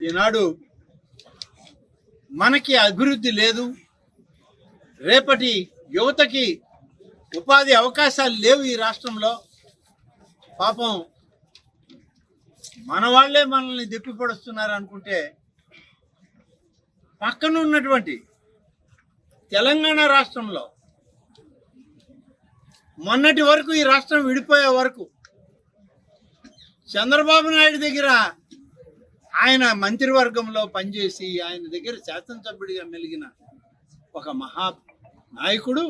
ఈనాడు మనకి అభివృద్ధి లేదు, రేపటి యువతకి ఉపాధి అవకాశాలు లేవు ఈ రాష్ట్రంలో. పాపం మన వాళ్ళే మనల్ని దెప్పిపడుస్తున్నారు అనుకుంటే, పక్కన ఉన్నటువంటి తెలంగాణ రాష్ట్రంలో మొన్నటి వరకు, ఈ రాష్ట్రం విడిపోయే వరకు చంద్రబాబు నాయుడు దగ్గర ఆయన మంత్రివర్గంలో పనిచేసి ఆయన దగ్గర శాసనసభ్యుడిగా మెలిగిన ఒక మహా నాయకుడు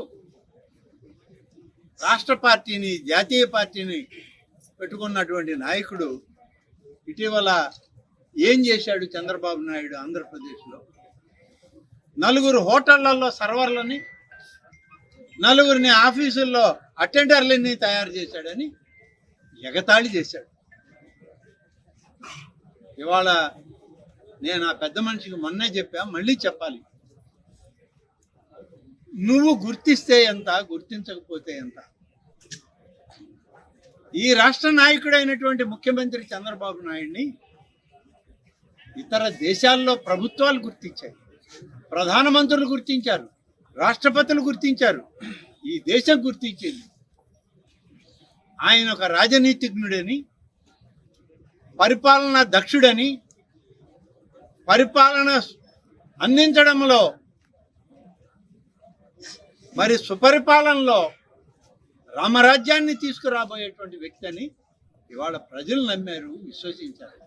రాష్ట్ర పార్టీని, జాతీయ పార్టీని పెట్టుకున్నటువంటి నాయకుడు ఇటీవల ఏం చేశాడు చంద్రబాబు నాయుడు? ఆంధ్రప్రదేశ్లో 4 హోటళ్లలో సర్వర్లని, 4 ఆఫీసుల్లో అటెండర్లని తయారు చేశాడని ఎగతాళి చేశాడు. ఇవాళ నేను ఆ పెద్ద మనిషికి మొన్నే చెప్పా, మళ్ళీ చెప్పాలి. నువ్వు గుర్తిస్తే ఎంత, గుర్తించకపోతే ఎంత? ఈ రాష్ట్ర నాయకుడైనటువంటి ముఖ్యమంత్రి చంద్రబాబు నాయుడిని ఇతర దేశాల్లో ప్రభుత్వాలు గుర్తించాయి, ప్రధానమంత్రులు గుర్తించారు, రాష్ట్రపతులు గుర్తించారు, ఈ దేశం గుర్తించింది. ఆయన ఒక రాజనీతిజ్ఞుడని, పరిపాలనా దక్షుడని, పరిపాలన అందించడంలో మరి సుపరిపాలనలో రామరాజ్యాన్ని తీసుకురాబోయేటువంటి వ్యక్తి అని ఇవాళ ప్రజలు నమ్మారు, విశ్వసించారు.